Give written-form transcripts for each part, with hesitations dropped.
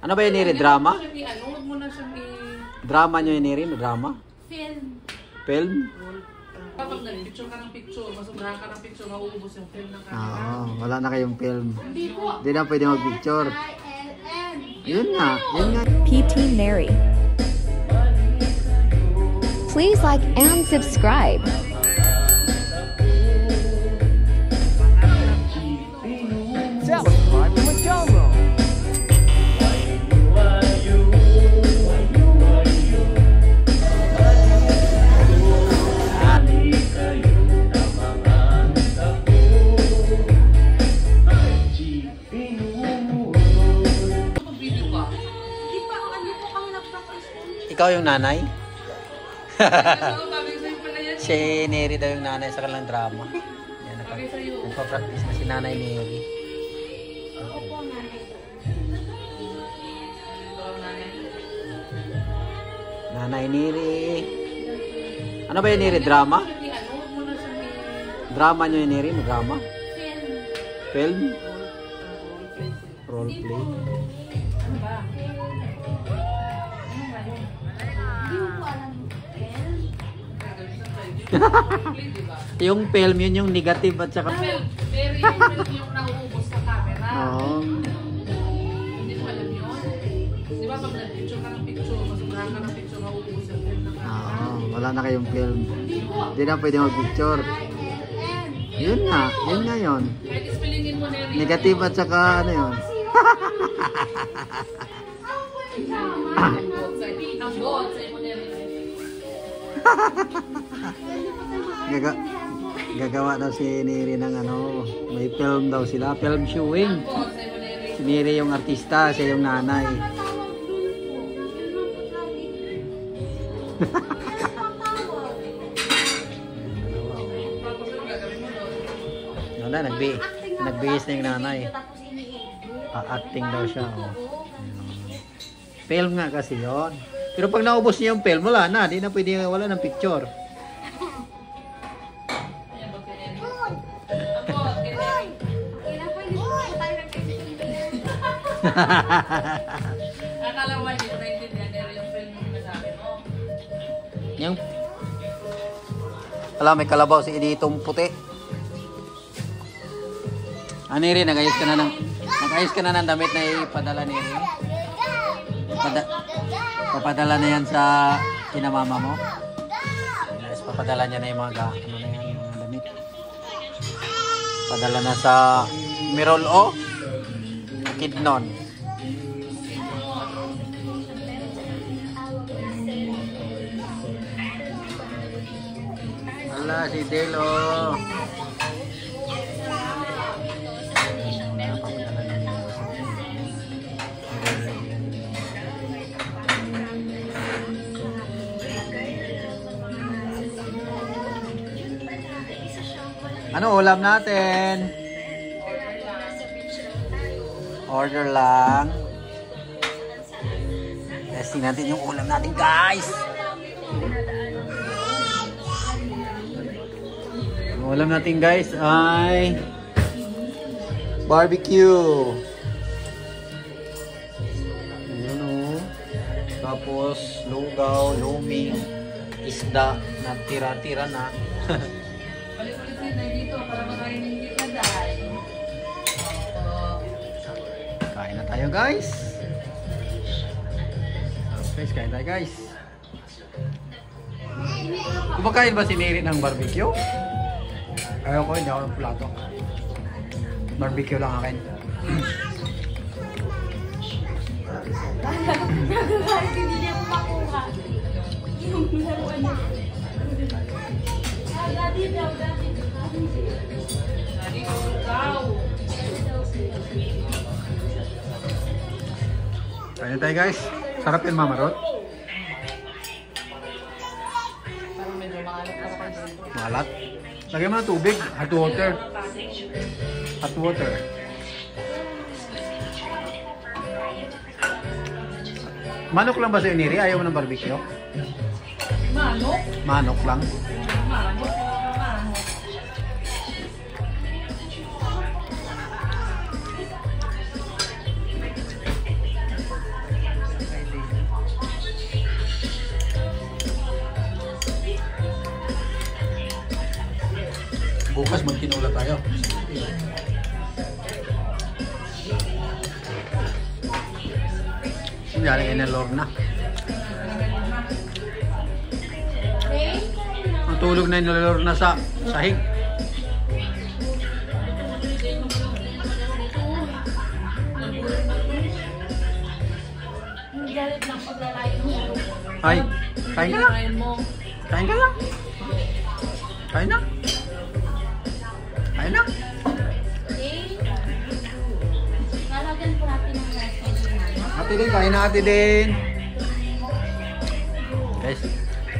Ano ba yun, Neri? Drama? Huwag mo na siyang Drama nyo yun, Neri? Drama? Film. Film? Kapag nag-picture ka ng picture, masubrahan ka ng picture, mauubos yung film ng camera. Oo, wala na kayong film. Hindi po. Hindi na pwede mag-picture. ILN. Yun nga, yun nga. PT Neri. Please like and subscribe. Subscribe to my channel. Ikaw yung nanay? Si Neri daw yung nanay sa kanilang drama. Yan, nagpa-practice na si nanay Neri. Opo, nanay. Nanay Neri. Ano ba yun, Neri? Drama? Drama nyo yun, Neri? Drama? Film. Film? Role play? Hindi mo po alam yung film. Yung film, yun yung negative at saka... Pero yung nauubos sa camera. Oo. Hindi mo alam yun. Di ba pag nag-picture ka ng picture, masubrahan ka ng picture, mauubos yung film ng camera. Oo, wala na kayong film. Hindi na pwede mag-picture. ILN. Yun nga yun. Kahit ispilingin mo na yun. Negative at saka ano yun. Ang buot sa'yo mo na yun. Gagawa daw si Neri ng ano, may film daw sila, film showing. Si Neri yung artista, siya yung nanay. Ano na, nagbihis na yung nanay. Acting daw siya. Oh. Film nga kasi yon. Pero pag naubos niya yung film, wala na. Di na pwede, wala ng picture. Akala mo hindi ko naintindihan pero yung film yung nasabi mo. Yung... Alam, may kalabaw si Editong puti. Ano rin, nag-ayos ka na ng damit na ipadala ni Rin? Papadala na yan sa kinamama mo? Yes, papadala niya na yung mga damit. Padala na sa Mirol O. Kidnon. Wala si Delo. Ano ulam natin? Order lang. Testing natin yung ulam natin, guys. Yung ulam natin, guys, ay barbecue. Ayan o. Tapos lugaw, luming, isda na tira-tira na. Balik-balik na dito para makain ng kita dahil. Kain na tayo, guys. Okay, kain tayo, guys. Kumakain ba si Neri ng barbecue? Ayaw ko, hindi ako ng plato. Barbecue lang akin. Nagagalit, hindi niya po makuha. Yung laruan niya. Dati daw. Dati ikaw. Kain na tayo, guys. Sarap yung mamarot. Parang medyo maalat ka pa dito. Malat. Lagyan mo ng tubig. Hot water. Hot water. Manok lang ba sa'yo, Neri? Ayaw mo ng barbecue? Manok? Manok lang. Manok? Galing kay na Lorna. Ang tulog na ni Lorna sa sahig. Galit ng paglalait mo. Ay, kain ka lang. Kain mo. Kain ka lang. Kain na. Kain na. Lalagyan po natin ng rice. Ate din, kain na ate din. Guys,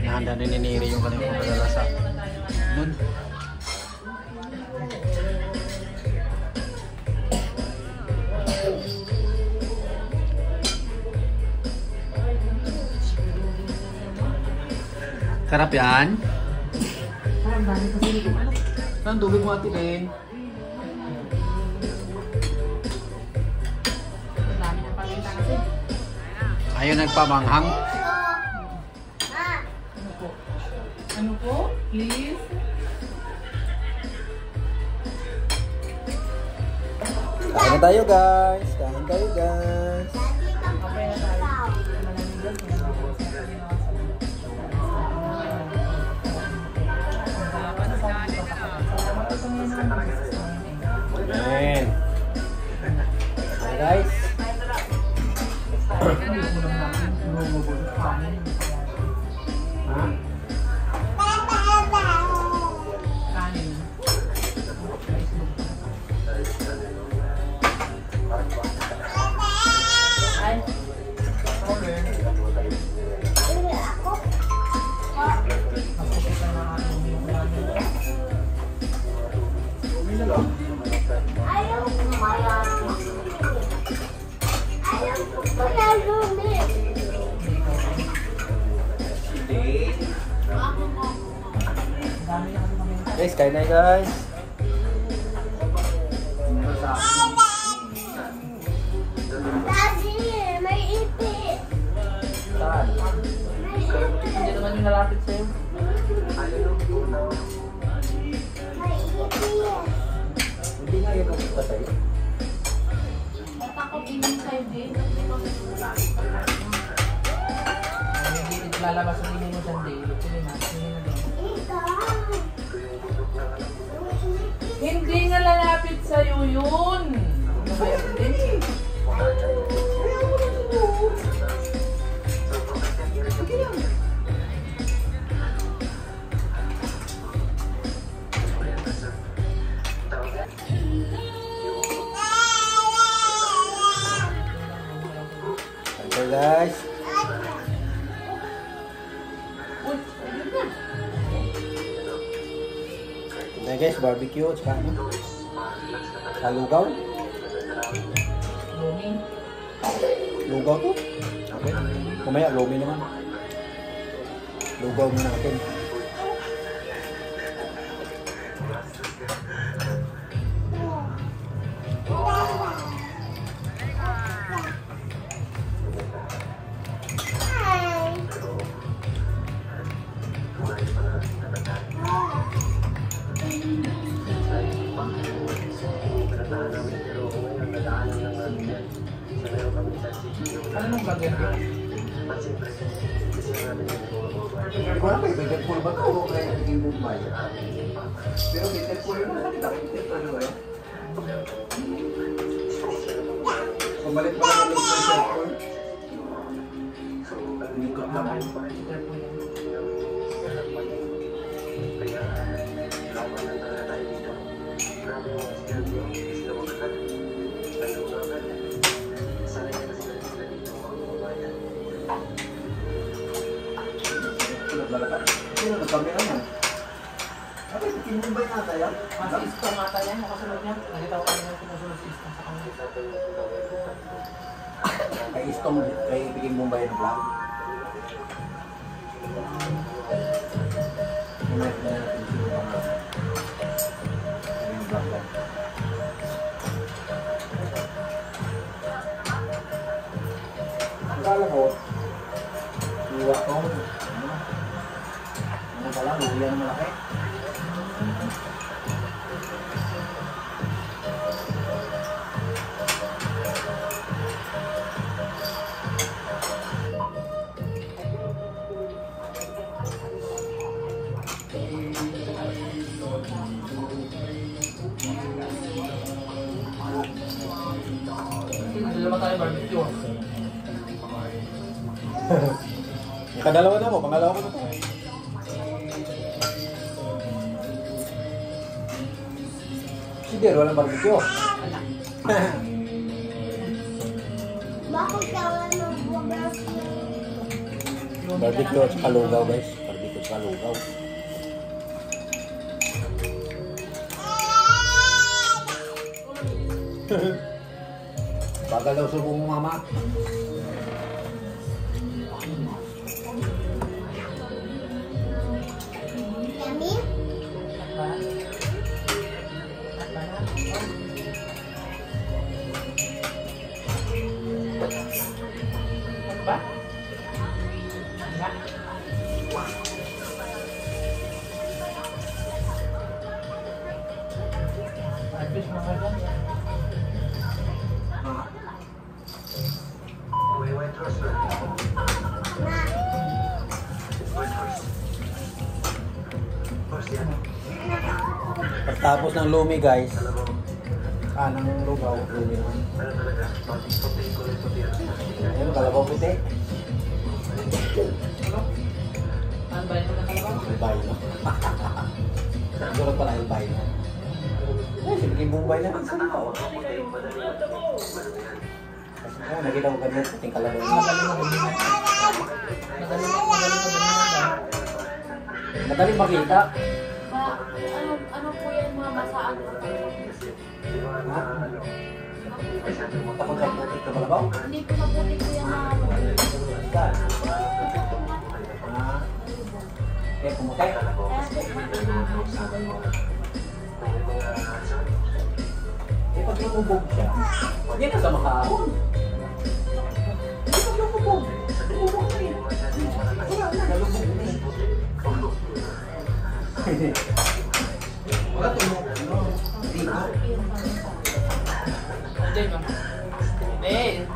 nahanda na ni Neri yung kanyang pagkalalasa. Nun. Sarap yan. Saan tubig mo ate din? Ayaw nagpamanghang. Ano po? Please? Kain na tayo guys. Kain tayo guys. Ayan. Hi guys. Ha? Kanin. Guys, kain na guys. Daddy, may ipit. Saan? May ipit. Hindi naman yung nalapit sa'yo. May ipit. Hindi nga yung kapunta sa'yo. Takot inom kayo din. Hindi lalabas sa tingin mo sandi. Sige na. Hindi nga lalapit sa'yo yun. Ano ba yan? Hindi. Sige lang. Okay guys. Uy, ayun na. Na guys, barbecue at saka ano? Lugaw. Lumi. Lugaw to. Okay. Kumaya, lomi naman. Lugaw muna natin. Ano nung bagay? Wala ba yung Deadpool ba ito o kaya naging Mumbai? Pero may Deadpool yun, nakita ko yung Deadpool yun. Pabalik pa naman yung Deadpool. Likot naman. Sino nagkamera mo? Ano yung Mumbai nata yan? Si Isko mata yan, nakasunod niya. Nakita ko kanina sumusunod si Isko sa kanila. Kay Istong, kay Piging Mumbai na vlog. Mamaya na natin sino pa nga. Yung vlog lang. Akala ko, iwa ko. Ano pala, luya na malaki. tayo barbecue. Kadalawa na mo, pangalawa ko na to. Si Der, walang barbecue. Bakit ka wala ng Barbecue at kalugaw guys. Barbecue at kalugaw. Bagal daw subo mo mama. Yummy? Ba? Fish mga dyan. Pagtapos ng lumi guys, ng lugaw, lumi naman. Ayun, kalabaw puti. Ano ba yung nakalabaw? Albay no? Siguro pala albay no? Sige Mumbai na. Nakita ko ganyan puting kalabaw. Madaling makita. Ano po yan mga basaan ko? Takot sa putik na kalabaw? Hindi po maputi po yan mga Kaya pumutay. Eh pag lumubog siya, hindi ka sa makahon. Hindi pag lumubog. Lumubog na yun. Wala na, nalubog na yun. Wala tumubog. Dito. Diyan ba? Diyan.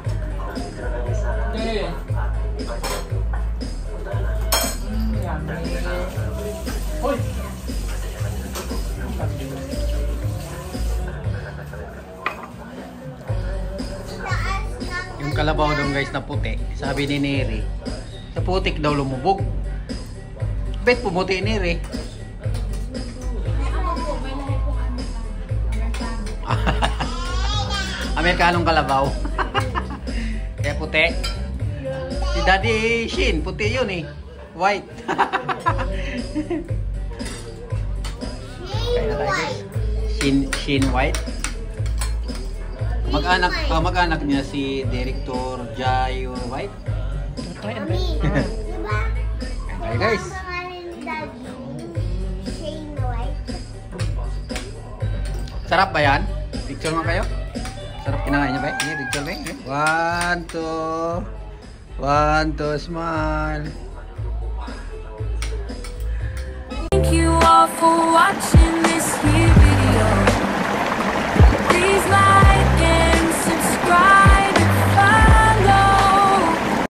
Hoy! Yung kalabaw daw guys na puti, sabi ni Neri, sa putik daw lumubog. Bet pumuti Neri. Amerikanong kalabaw. Kaya puti. Si Daddy Shin, puti yun eh. White. Kaya na tayo guys. Shin White. Mag-anak niya si Director Jayo White. Mami, diba? Okay guys. Sarap ba yan? Picture mo kayo? Sarap kinakain niya ba? Ini picture ba? 1, 2, smile. Thank you all for watching this here video. Please like